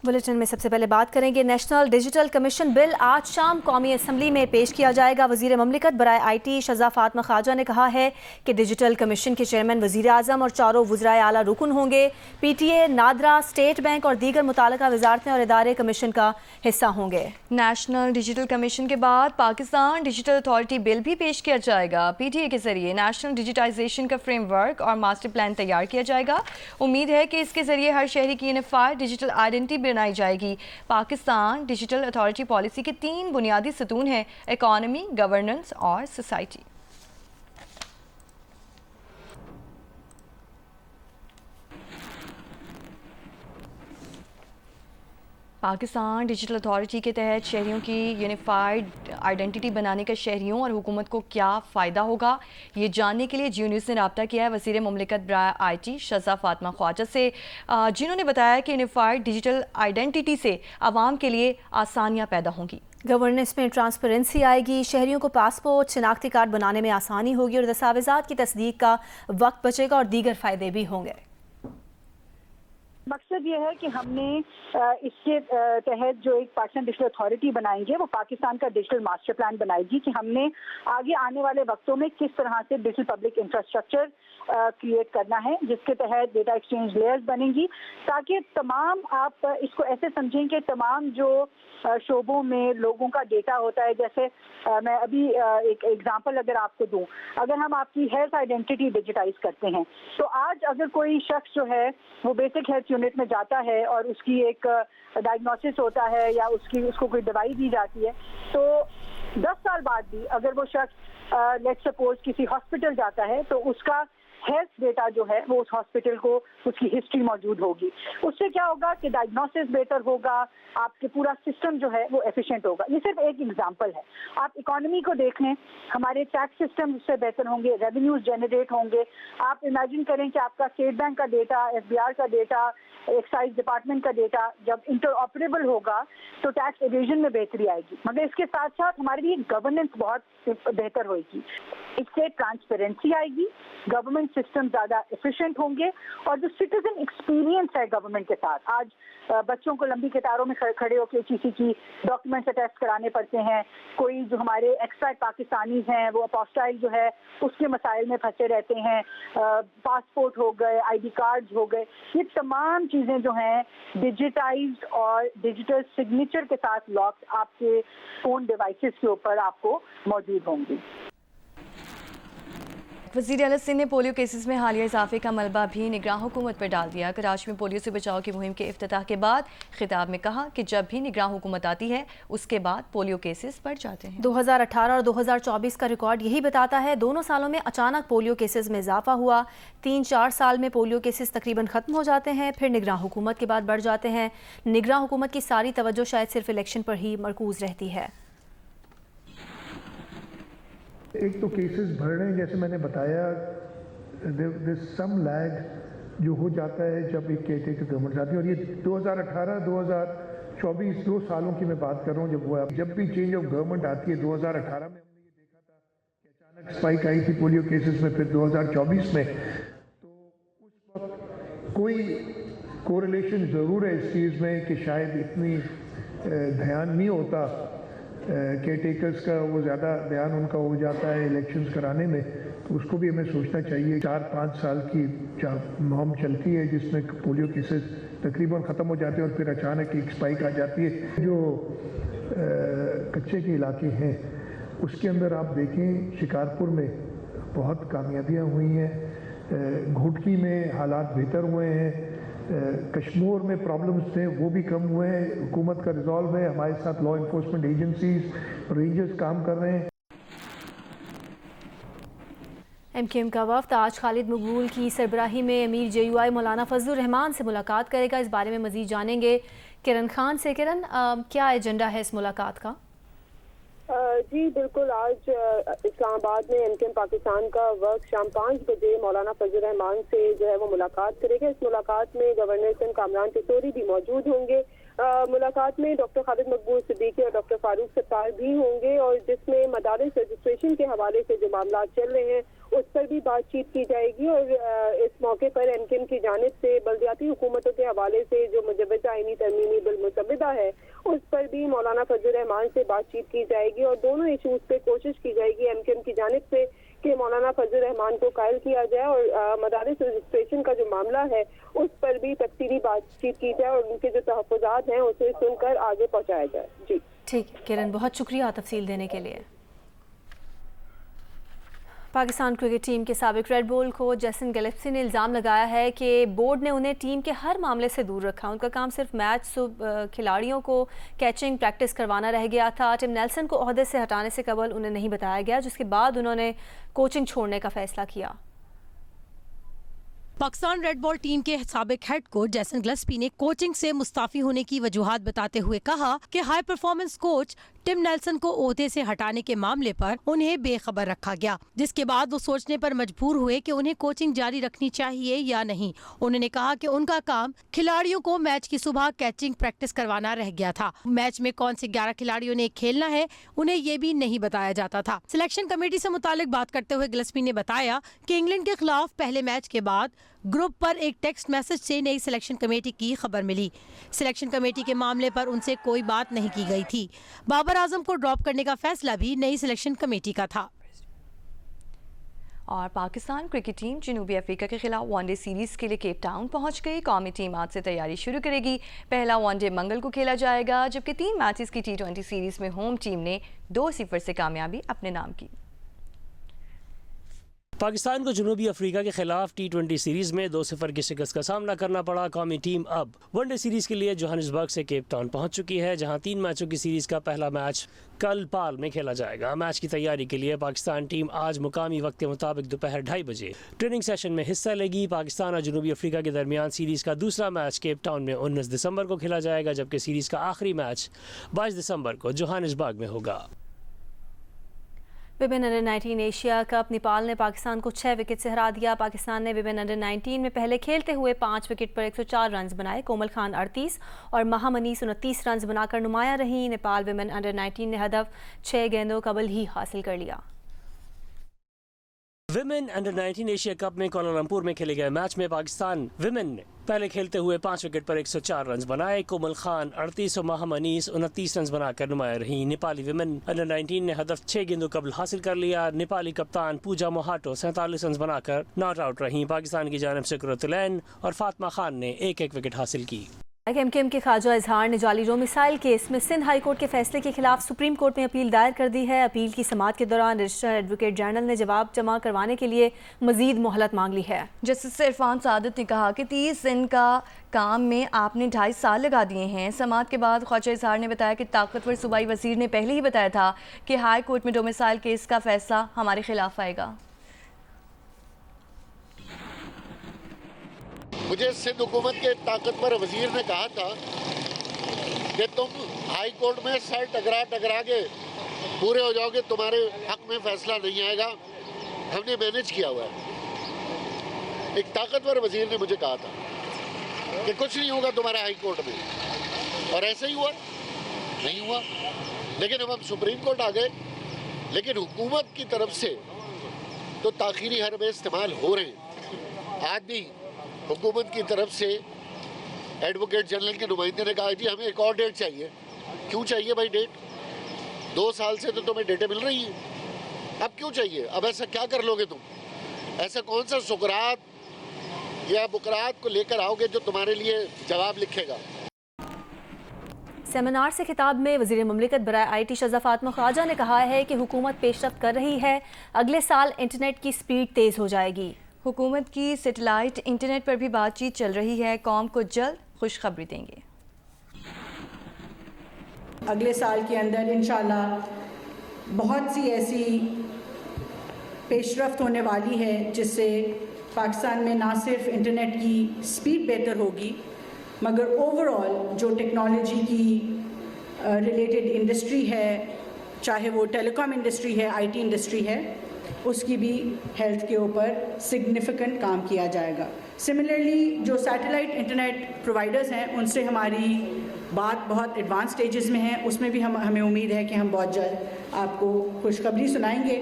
Bulletin में सबसे पहले बात करेंगे नेशनल डिजिटल कमीशन बिल आज शाम कौमी असम्बली में पेश किया जाएगा। वजीर ममलिकत बराए IT शज़ा फातमा ख्वाजा ने कहा है कि डिजिटल कमीशन के चेयरमैन वजीर आज़म और चारों वज़राए आला रुकन होंगे। PTA, नादरा, स्टेट बैंक और दीगर मुताल्लिका वजारतें और इदारे कमीशन का हिस्सा होंगे। नेशनल डिजिटल कमीशन के बाद पाकिस्तान डिजिटल अथॉरिटी बिल भी पेश किया जाएगा। PTA के जरिए नेशनल डिजिटाइजेशन का फ्रेमवर्क और मास्टर प्लान तैयार किया जाएगा। उम्मीद है कि इसके जरिए हर शहरी की यूनिफाइड डिजिटल आइडेंटिटी बनाई जाएगी। पाकिस्तान डिजिटल अथॉरिटी पॉलिसी के 3 बुनियादी सतून हैं: इकॉनमी, गवर्नेंस और सोसाइटी। पाकिस्तान डिजिटल अथॉरिटी के तहत शहरियों की यूनिफाइड आइडेंटिटी बनाने का शहरियों और हुकूमत को क्या फ़ायदा होगा, ये जानने के लिए जियो न्यूज़ ने रब्ता किया है वज़ीर ममलिकत बराए IT शज़ा फातमा ख्वाजा से, जिन्होंने बताया कि यूनिफाइड डिजिटल आइडेंटिटी से आवाम के लिए आसानियाँ पैदा होंगी। गवर्नेंस में ट्रांसपेरेंसी आएगी, शहरियों को पासपोर्ट, शनाख्ती कार्ड बनाने में आसानी होगी और दस्तावेज़ात की तस्दीक का वक्त बचेगा और दीगर फ़ायदे भी होंगे। मकसद ये है कि हमने इसके तहत जो एक पाकिस्तान डिजिटल अथॉरिटी बनाएंगे वो पाकिस्तान का डिजिटल मास्टर प्लान बनाएगी कि हमने आगे आने वाले वक्तों में किस तरह से डिजिटल पब्लिक इंफ्रास्ट्रक्चर क्रिएट करना है, जिसके तहत डेटा एक्सचेंज लेयर्स बनेंगी, ताकि तमाम, आप इसको ऐसे समझें कि तमाम जो शोबों में लोगों का डेटा होता है, जैसे मैं अभी एक एग्जांपल अगर आपको दूं, अगर हम आपकी हेल्थ आइडेंटिटी डिजिटाइज करते हैं तो आज अगर कोई शख्स जो है वो बेसिक हेल्थ यूनिट में जाता है और उसकी एक डायग्नोसिस होता है या उसको कोई दवाई दी जाती है, तो 10 साल बाद भी अगर वो शख्स लेट्स सपोज किसी हॉस्पिटल जाता है तो उसका हेल्थ डेटा जो है वो उस हॉस्पिटल को उसकी हिस्ट्री मौजूद होगी। उससे क्या होगा कि डायग्नोसिस बेहतर होगा, आपके पूरा सिस्टम जो है वो एफिशिएंट होगा। ये सिर्फ एक एग्जांपल है। आप इकोनॉमी को देख लें, हमारे टैक्स सिस्टम उससे बेहतर होंगे, रेवेन्यूज जनरेट होंगे। आप इमेजिन करें कि आपका स्टेट बैंक का डेटा, FBR का डेटा, एक्साइज डिपार्टमेंट का डेटा जब इंटरऑपरेबल होगा तो टैक्स एवेजन में बेहतरी आएगी, मगर इसके साथ साथ हमारे लिए गवर्नेंस बहुत बेहतर होगी। इससे ट्रांसपेरेंसी आएगी, गवर्नमेंट सिस्टम ज़्यादा एफिशिएंट होंगे और जो सिटीजन एक्सपीरियंस है गवर्नमेंट के साथ, आज बच्चों को लंबी कतारों में खड़े होकर किसी की डॉक्यूमेंट्स अटेस्ट कराने पड़ते हैं, कोई जो हमारे एक्सपैट पाकिस्तानी हैं वो अपोस्टाइल जो है उसके मसाइल में फंसे रहते हैं, पासपोर्ट हो गए, ID कार्ड्स हो गए, ये तमाम चीज़ें जो हैं डिजिटाइज्ड और डिजिटल सिग्नेचर के साथ लॉक्ड आपके फ़ोन डिवाइसेस के ऊपर आपको मौजूद होंगी। वज़ीर आला सिंध ने पोलियो केसेस में हालिया इजाफे का मलबा भी निगरान हुकूमत पर डाल दिया। कराची में पोलियो से बचाव की मुहिम के इफ्तिताह के बाद खिताब में कहा कि जब भी निगरान हुकूमत आती है उसके बाद पोलियो केसेस बढ़ जाते हैं। 2018 और 2024 का रिकॉर्ड यही बताता है। दोनों सालों में अचानक पोलियो केसेस में इजाफा हुआ। 3-4 साल में पोलियो केसेस तकरीबन ख़त्म हो जाते हैं, फिर निगरान हुकूमत के बाद बढ़ जाते हैं। निगरान हुकूमत की सारी तवज्जो शायद सिर्फ इलेक्शन पर ही मरकूज रहती है। एक तो केसेस बढ़ रहे हैं, जैसे मैंने बताया, देयर सम लैग जो हो जाता है जब एक केयरटेकर गवर्नमेंट आती है, और ये 2018-2024 2 सालों की मैं बात कर रहा हूँ जब वो, जब भी चेंज ऑफ गवर्नमेंट आती है। 2018 में हमने ये देखा था कि अचानक स्पाइक आई थी पोलियो केसेस में, फिर 2024 में, तो उस वक्त कोई कोरिलेशन ज़रूर है इस चीज़ में कि शायद इतनी ध्यान नहीं होता केयर टेकर्स का, वो ज़्यादा ध्यान उनका हो जाता है इलेक्शंस कराने में, तो उसको भी हमें सोचना चाहिए। 4-5 साल की मुहिम चलती है जिसमें पोलियो केसेस तकरीबन ख़त्म हो जाते हैं और फिर अचानक एक स्पाइक आ जाती है। जो कच्चे के इलाके हैं उसके अंदर आप देखें, शिकारपुर में बहुत कामयाबियाँ हुई हैं, घुटकी में हालात बेहतर हुए हैं, कश्मीर में प्रॉब्लम्स थे वो भी कम हुए हैं, हुकूमत का रिजॉल्व है, हमारे साथ लॉ इन्फोर्समेंट एजेंसीज, रेंजर्स काम कर रहे हैं। MKM का वफ्द आज खालिद मकबूल की सरबराही में अमीर JUI मौलाना फजलुर रहमान से मुलाकात करेगा। इस बारे में मजीद जानेंगे किरण खान से। किरण, क्या एजेंडा है इस मुलाकात का? जी बिल्कुल, आज इस्लामाबाद में MKM पाकिस्तान का वक्त शाम 5 बजे मौलाना फजलुर रहमान से जो है वो मुलाकात करेगा। इस मुलाकात में गवर्नर सिंध कामरान तिसोरी भी मौजूद होंगे। मुलाकात में डॉक्टर खालिद मकबूल सिद्दीकी और डॉक्टर फारूक सत्तार भी होंगे, और जिसमें मदारिस रजिस्ट्रेशन के हवाले से जो मामला चल रहे हैं उस पर भी बातचीत की जाएगी। और इस मौके पर MKM की जानिब से बल्दियाती हुकूमतों के हवाले से जो मुजव्वज़ा आईनी तरमीमी बिल मुद्दा है उस पर भी मौलाना फजल रहमान से बातचीत की जाएगी और दोनों इशूज पे कोशिश की जाएगी एमकेएम की जानिब से कि मौलाना फजल रहमान को कायल किया जाए और मदारिस रजिस्ट्रेशन का जो मामला है उस पर भी तफसीली बातचीत की जाए और उनके जो तहफ़्फ़ुज़ात हैं उसे सुनकर आगे पहुँचाया जाए। जी ठीक है किरण, बहुत शुक्रिया तफसील देने के लिए। पाकिस्तान क्रिकेट टीम के साबिक red ball coach Jason Gillespie ने इल्ज़ाम लगाया है कि बोर्ड ने उन्हें टीम के हर मामले से दूर रखा। उनका काम सिर्फ मैच खिलाड़ियों को कैचिंग प्रैक्टिस करवाना रह गया था। टिम नेल्सन को ओहदे से हटाने से कबल उन्हें नहीं बताया गया, जिसके बाद उन्होंने कोचिंग छोड़ने का फैसला किया। पाकिस्तान रेड बॉल टीम के साबिक हेड कोच जैसन गिलेस्पी ने कोचिंग से मुस्ताफी होने की वजूहात बताते हुए कहा कि high performance coach Tim Nelson को ओहदे से हटाने के मामले पर उन्हें बेखबर रखा गया, जिसके बाद वो सोचने पर मजबूर हुए कि उन्हें कोचिंग जारी रखनी चाहिए या नहीं। उन्होंने कहा कि उनका काम खिलाड़ियों को मैच की सुबह कैचिंग प्रैक्टिस करवाना रह गया था। मैच में कौन से 11 खिलाड़ियों ने खेलना है उन्हें ये भी नहीं बताया जाता था। सिलेक्शन कमेटी से मुतालिक बात करते हुए गिलेस्पी ने बताया कि इंग्लैंड के खिलाफ पहले मैच के बाद ग्रुप पर एक टेक्स्ट मैसेज से नई सिलेक्शन कमेटी की खबर मिली। सिलेक्शन कमेटी के मामले पर उनसे कोई बात नहीं की गई थी। बाबर आजम को ड्रॉप करने का फैसला भी नई सिलेक्शन कमेटी का था। और पाकिस्तान क्रिकेट टीम जनूबी अफ्रीका के खिलाफ वनडे सीरीज़ के लिए केप टाउन पहुंच गई। कौमी टीम आज से तैयारी शुरू करेगी। पहला वनडे मंगल को खेला जाएगा, जबकि 3 मैचेस की T20 सीरीज़ में होम टीम ने 2-0 से कामयाबी अपने नाम की। पाकिस्तान को जनूबी अफ्रीका के खिलाफ T20 सीरीज़ में 2-0 की शिकस्त का सामना करना पड़ा। कौमी टीम अब वनडे सीरीज़ के लिए जोहानिसबर्ग से केप टाउन पहुंच चुकी है, जहां 3 मैचों की सीरीज़ का पहला मैच कल पाल में खेला जाएगा। मैच की तैयारी के लिए पाकिस्तान टीम आज मुकामी वक्त के मुताबिक दोपहर 2:30 बजे ट्रेनिंग सेशन में हिस्सा लेगी। पाकिस्तान और जनूबी अफ्रीका के दरमियान सीरीज़ का दूसरा मैच केप टाउन में 19 दिसंबर को खेला जाएगा, जबकि सीरीज़ का आखिरी मैच 22 दिसंबर को जोहानिसबर्ग में होगा। Women under 19 Asia cup Nepal ने पाकिस्तान को 6 विकेट से हरा दिया। पाकिस्तान ने विमेन अंडर 19 में पहले खेलते हुए 5 विकेट पर 104 रन बनाए। कोमल खान 38 और महामनीस 29 रन बनाकर नुमाया रही। नेपाल विमेन अंडर 19 ने हदफ 6 गेंदों कबल ही हासिल कर लिया। विमेन अंडर 19 एशिया कप में कोलालमपुर में खेले गए मैच में पाकिस्तान विमेन ने पहले खेलते हुए 5 विकेट पर 104 रन बनाए। कोमल खान 38 और महामनीस 29 रन बनाकर नुमाया रही। नेपाली विमेन अंडर 19 ने हदफ 6 गेंदों कबल हासिल कर लिया। नेपाली कप्तान पूजा मोहाटो 47 रन बनाकर नॉट आउट रही। पाकिस्तान की जानिब से कुरतुलैन और फातिमा खान ने 1-1 विकेट हासिल की। एमकेएम के ख्वाजा इजहार ने जाली रो मिसाइल केस में सिंध हाई कोर्ट के फैसले के खिलाफ सुप्रीम कोर्ट में अपील दायर कर दी है। अपील की समाअत के दौरान रजिस्ट्रार एडवोकेट जनरल ने जवाब जमा करवाने के लिए मजीद मोहलत मांग ली है। जस्टिस इरफान सादत ने कहा कि 30 दिन का काम में आपने 2.5 साल लगा दिए हैं। समाअत के बाद ख्वाजा इजहार ने बताया कि ताकतवर सूबाई वजीर ने पहले ही बताया था कि हाई कोर्ट में डोमिसाइल केस का फैसला हमारे खिलाफ आएगा। मुझे सिंध हुकूमत के ताकतवर वजीर ने कहा था कि तुम हाई कोर्ट में सर टकरा के पूरे हो जाओगे, तुम्हारे हक में फैसला नहीं आएगा। हमने मैनेज किया हुआ है। एक ताकतवर वजीर ने मुझे कहा था कि कुछ नहीं होगा तुम्हारे हाई कोर्ट में, और ऐसे ही हुआ, नहीं हुआ। लेकिन अब हम सुप्रीम कोर्ट आ गए, लेकिन हुकूमत की तरफ से तो ताखीरी हरबे इस्तेमाल हो रहे हैं। आज भी हुकूमत की तरफ से एडवोकेट जनरल के नुमाइंदे ने कहा जी हमें एक और डेट चाहिए। क्यों चाहिए भाई डेट? 2 साल से तो तुम्हें डेटें मिल रही हैं, अब क्यों चाहिए? अब ऐसा क्या कर लोगे तुम? ऐसा कौन सा सुकरात या बुकरात को लेकर आओगे जो तुम्हारे लिए जवाब लिखेगा? सेमिनार से खिताब में वज़ीर ममलिकत बराए IT शज़ा फातिमा ख्वाजा ने कहा है कि हुकूमत पेशरफ्त कर रही है। अगले साल इंटरनेट की स्पीड तेज़ हो जाएगी। हुकूमत की सैटेलाइट इंटरनेट पर भी बातचीत चल रही है। कौम को जल्द खुशखबरी देंगे। अगले साल के अंदर इंशाल्लाह बहुत सी ऐसी पेशरफ्त होने वाली है जिससे पाकिस्तान में ना सिर्फ इंटरनेट की स्पीड बेहतर होगी, मगर ओवरऑल जो टेक्नोलॉजी की रिलेटेड इंडस्ट्री है, चाहे वो टेलीकॉम इंडस्ट्री है, IT इंडस्ट्री है, उसकी भी हेल्थ के ऊपर सिग्निफिकेंट काम किया जाएगा। सिमिलरली जो सैटेलाइट इंटरनेट प्रोवाइडर्स हैं उनसे हमारी बात बहुत एडवांस स्टेजेस में है। उसमें भी हमें उम्मीद है कि हम बहुत जल्द आपको खुशखबरी सुनाएंगे।